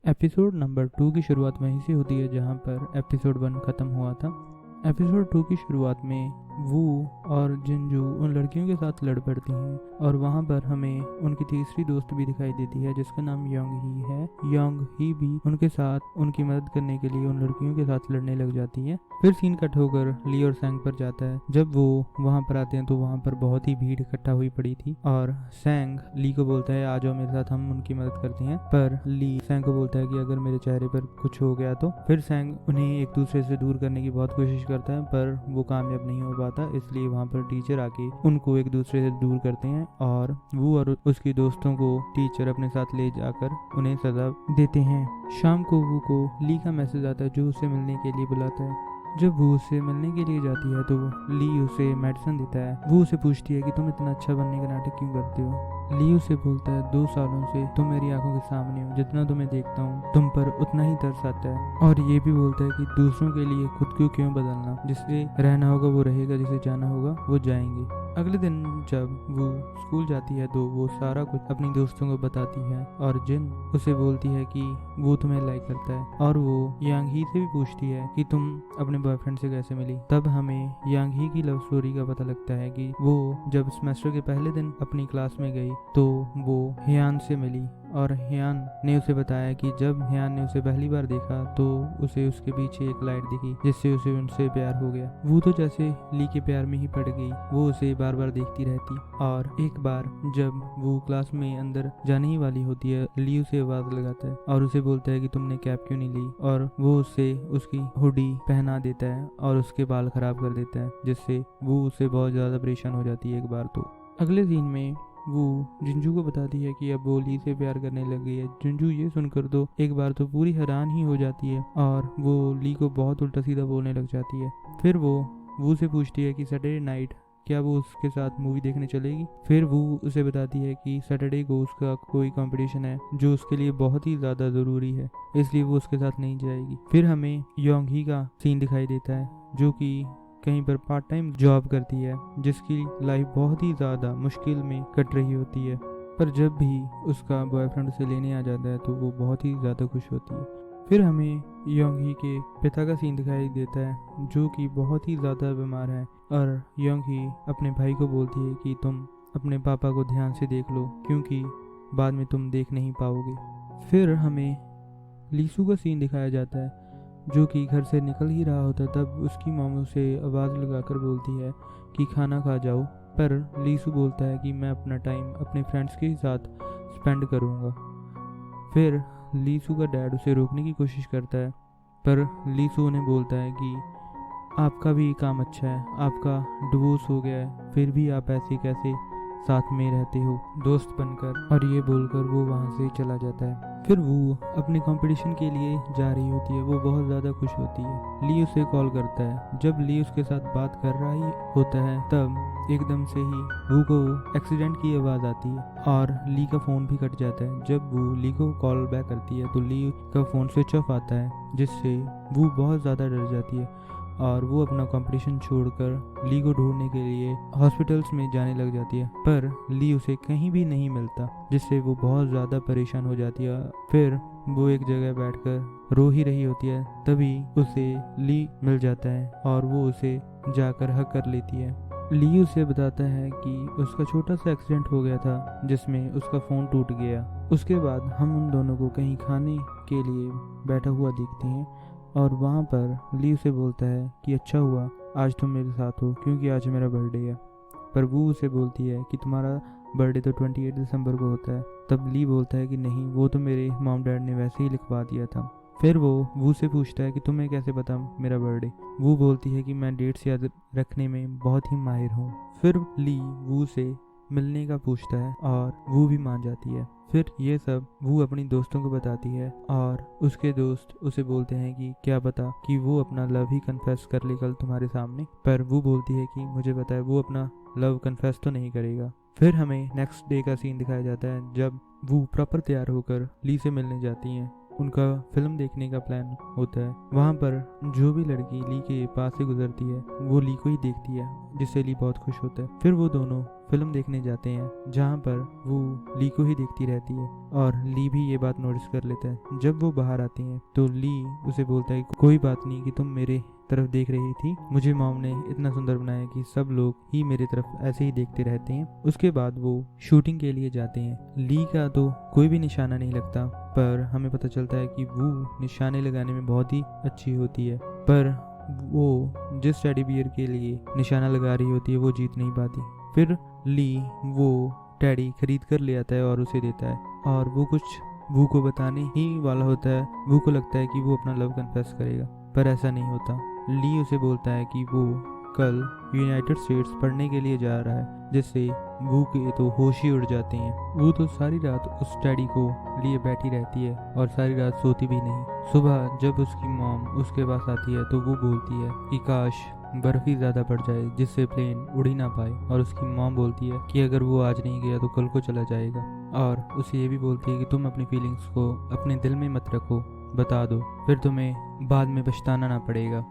Episode number 2 की शुरुआत वहीं से होती है जहां पर एपिसोड 1 ख़त्म हुआ था। एपिसोड 2 की शुरुआत में वू और जिंजू उन लड़कियों के साथ लड़ पड़ती हैं और वहां पर हमें उनकी तीसरी दोस्त भी दिखाई देती है जिसका नाम योंग ही है। योंग ही भी उनके साथ उनकी मदद करने के लिए उन लड़कियों के साथ लड़ने लग जाती है। फिर सीन कट होकर ली और सैंग पर जाता है। जब वो वहां पर आते हैं तो वहां पर बहुत ही भीड़ इकट्ठा हुई पड़ी थी और सैंग ली को बोलता है आ जाओ मेरे साथ, हम उनकी मदद करते हैं। पर ली सैंग को बोलता है कि अगर मेरे चेहरे पर कुछ हो गया तो। फिर सैंग उन्हें एक दूसरे से दूर करने की बहुत कोशिश करता है पर वो कामयाब नहीं हो पाता, इसलिए वहाँ पर टीचर आके उनको एक दूसरे से दूर करते हैं और वो और उसके दोस्तों को टीचर अपने साथ ले जाकर उन्हें सजा देते हैं। शाम को वो को ली का मैसेज आता है जो उसे मिलने के लिए बुलाता है। जब वो उससे मिलने के लिए जाती है तो ली उसे मेडिसिन देता है। वो उसे पूछती है कि तुम इतना अच्छा बनने का नाटक क्यों करते हो। ली उसे बोलता है 2 सालों से तुम मेरी आंखों के सामने हो, जितना तुम्हें देखता हूँ तुम पर उतना ही तरस आता है। और ये भी बोलता है कि दूसरों के लिए खुद को क्यों बदलना, जिसे रहना होगा वो रहेगा, जिसे जाना होगा वो जाएंगे। अगले दिन जब वो स्कूल जाती है तो वो सारा कुछ अपनी दोस्तों को बताती है और जिन उसे बोलती है कि वो तुम्हें लाइक करता है और वो यांग ही से भी पूछती है कि तुम अपने बॉयफ्रेंड से कैसे मिली। तब हमें यांग ही की लव स्टोरी का पता लगता है कि वो जब सेमेस्टर के पहले दिन अपनी क्लास में गई तो वो हियान से मिली और हियान ने उसे बताया कि जब हियान ने उसे पहली बार देखा तो उसे उसके पीछे एक लाइट दिखी जिससे उसे उनसे प्यार हो गया। वो तो जैसे ली के प्यार में ही पड़ गई, वो उसे बार बार देखती रहती। और एक बार जब वो क्लास में अंदर जाने ही वाली होती है, ली उसे आवाज लगाता है और उसे बोलता है कि तुमने कैप क्यों नहीं ली, और वो उसे उसकी हुडी पहना देता है और उसके बाल खराब कर देता है जिससे वो उसे बहुत ज्यादा परेशान हो जाती है एक बार तो। अगले सीन में वो जिंजू को बताती है कि अब वो ली से प्यार करने लग गई है। जिंजू ये सुनकर तो एक बार तो पूरी हैरान ही हो जाती है और वो ली को बहुत उल्टा सीधा बोलने लग जाती है। फिर वो से पूछती है कि सैटरडे नाइट क्या वो उसके साथ मूवी देखने चलेगी। फिर वो उसे बताती है कि सैटरडे को उसका कोई कंपटीशन है जो उसके लिए बहुत ही ज़्यादा ज़रूरी है, इसलिए वो उसके साथ नहीं जाएगी। फिर हमें योंग ही का सीन दिखाई देता है जो कि कहीं पर पार्ट टाइम जॉब करती है जिसकी लाइफ बहुत ही ज़्यादा मुश्किल में कट रही होती है। पर जब भी उसका बॉयफ्रेंड उसे लेने आ जाता है तो वो बहुत ही ज़्यादा खुश होती है। फिर हमें योंग ही के पिता का सीन दिखाई देता है जो कि बहुत ही ज़्यादा बीमार है और योंग ही अपने भाई को बोलती है कि तुम अपने पापा को ध्यान से देख लो क्योंकि बाद में तुम देख नहीं पाओगे। फिर हमें लीसू का सीन दिखाया जाता है जो कि घर से निकल ही रहा होता है। तब उसकी मॉम उसे आवाज़ लगाकर बोलती है कि खाना खा जाओ, पर लीसू बोलता है कि मैं अपना टाइम अपने फ्रेंड्स के साथ स्पेंड करूँगा। फिर लीसू का डैड उसे रोकने की कोशिश करता है पर लीसू उन्हें बोलता है कि आपका भी काम अच्छा है, आपका डिवोर्स हो गया है, फिर भी आप ऐसे कैसे साथ में रहते हो दोस्त बनकर, और ये बोलकर वो वहाँ से चला जाता है। फिर वो अपने कंपटीशन के लिए जा रही होती है, वो बहुत ज़्यादा खुश होती है। ली उसे कॉल करता है। जब ली उसके साथ बात कर रहा ही होता है तब एकदम से ही वो को एक्सीडेंट की आवाज़ आती है और ली का फ़ोन भी कट जाता है। जब वो ली को कॉल बैक करती है तो ली का फ़ोन स्विच ऑफ आता है जिससे वो बहुत ज़्यादा डर जाती है और वो अपना कंपटीशन छोड़कर ली को ढूंढने के लिए हॉस्पिटल्स में जाने लग जाती है। पर ली उसे कहीं भी नहीं मिलता जिससे वो बहुत ज़्यादा परेशान हो जाती है। फिर वो एक जगह बैठकर रो ही रही होती है, तभी उसे ली मिल जाता है और वो उसे जाकर हग कर लेती है। ली उसे बताता है कि उसका छोटा सा एक्सीडेंट हो गया था जिसमें उसका फ़ोन टूट गया। उसके बाद हम उन दोनों को कहीं खाने के लिए बैठा हुआ देखते हैं और वहाँ पर ली उसे बोलता है कि अच्छा हुआ आज तुम मेरे साथ हो क्योंकि आज मेरा बर्थडे है। पर वो उसे बोलती है कि तुम्हारा बर्थडे तो 28 दिसंबर को होता है। तब ली बोलता है कि नहीं, वो तो मेरे मॉम डैड ने वैसे ही लिखवा दिया था। फिर वो से पूछता है कि तुम्हें कैसे पता मेरा बर्थडे। वो बोलती है कि मैं डेट्स याद रखने में बहुत ही माहिर हूँ। फिर ली वो से मिलने का पूछता है और वो भी मान जाती है। फिर ये सब वो अपनी दोस्तों को बताती है और उसके दोस्त उसे बोलते हैं कि क्या पता कि वो अपना लव ही कन्फेस कर ले कल तुम्हारे सामने। पर वो बोलती है कि मुझे पता है वो अपना लव कन्फेस तो नहीं करेगा। फिर हमें नेक्स्ट डे का सीन दिखाया जाता है जब वो प्रॉपर तैयार होकर ली से मिलने जाती हैं। उनका फिल्म देखने का प्लान होता है। वहाँ पर जो भी लड़की ली के पास से गुजरती है वो ली को ही देखती है जिससे ली बहुत खुश होता है। फिर वो दोनों फिल्म देखने जाते हैं जहाँ पर वो ली को ही देखती रहती है और ली भी ये बात नोटिस कर लेता है। जब वो बाहर आती है तो ली उसे बोलता है कोई बात नहीं कि तुम मेरे तरफ देख रही थी, मुझे मॉम ने इतना सुंदर बनाया कि सब लोग ही मेरी तरफ ऐसे ही देखते रहते हैं। उसके बाद वो शूटिंग के लिए जाते हैं। ली का तो कोई भी निशाना नहीं लगता, पर हमें पता चलता है कि वो निशाने लगाने में बहुत ही अच्छी होती है, पर वो जिस टेडी बियर के लिए निशाना लगा रही होती है वो जीत नहीं पाती। फिर ली वो टेडी खरीद कर ले आता है और उसे देता है और वो कुछ वू को बताने ही वाला होता है। वू को लगता है कि वो अपना लव कन्फेस करेगा, पर ऐसा नहीं होता। ली उसे बोलता है कि वो कल यूनाइटेड स्टेट्स पढ़ने के लिए जा रहा है, जिससे वू के तो होश ही उड़ जाते हैं। वो तो सारी रात उस टेडी को लिए बैठी रहती है और सारी रात सोती भी नहीं। सुबह जब उसकी मॉम उसके पास आती है तो वो बोलती है कि काश बर्फ ही ज्यादा पड़ जाए जिससे प्लेन उड़ ही ना पाए, और उसकी मॉम बोलती है कि अगर वो आज नहीं गया तो कल को चला जाएगा, और उसे ये भी बोलती है कि तुम अपनी फीलिंग्स को अपने दिल में मत रखो, बता दो, फिर तुम्हें बाद में पछताना ना पड़ेगा।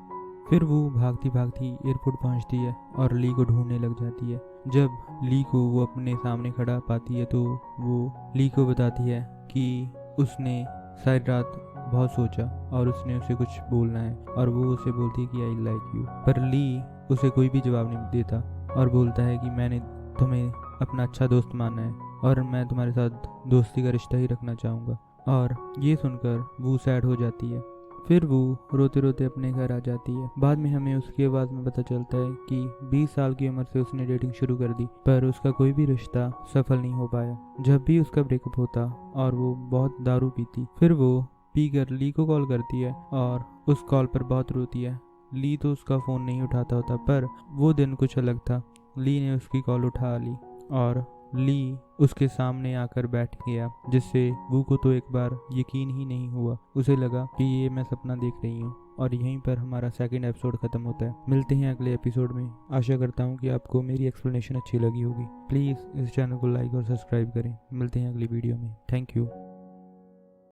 फिर वो भागती भागती एयरपोर्ट पहुंचती है और ली को ढूंढने लग जाती है। जब ली को वो अपने सामने खड़ा पाती है तो वो ली को बताती है कि उसने सारी रात बहुत सोचा और उसने उसे कुछ बोलना है, और वो उसे बोलती है कि आई लाइक यू, पर ली उसे कोई भी जवाब नहीं देता और बोलता है कि मैंने तुम्हें अपना अच्छा दोस्त माना है और मैं तुम्हारे साथ दोस्ती का रिश्ता ही रखना चाहूँगा। और ये सुनकर वो सैड हो जाती है। फिर वो रोते रोते अपने घर आ जाती है। बाद में हमें उसकी आवाज़ में पता चलता है कि 20 साल की उम्र से उसने डेटिंग शुरू कर दी, पर उसका कोई भी रिश्ता सफल नहीं हो पाया। जब भी उसका ब्रेकअप होता और वो बहुत दारू पीती, फिर वो पीकर ली को कॉल करती है और उस कॉल पर बहुत रोती है। ली तो उसका फ़ोन नहीं उठाता होता, पर वो दिन कुछ अलग था। ली ने उसकी कॉल उठा ली और ली उसके सामने आकर बैठ गया, जिससे वू को तो एक बार यकीन ही नहीं हुआ। उसे लगा कि ये मैं सपना देख रही हूँ। और यहीं पर हमारा सेकंड एपिसोड खत्म होता है। मिलते हैं अगले एपिसोड में। आशा करता हूँ कि आपको मेरी एक्सप्लेनेशन अच्छी लगी होगी। प्लीज़ इस चैनल को लाइक और सब्सक्राइब करें। मिलते हैं अगली वीडियो में। Thank you.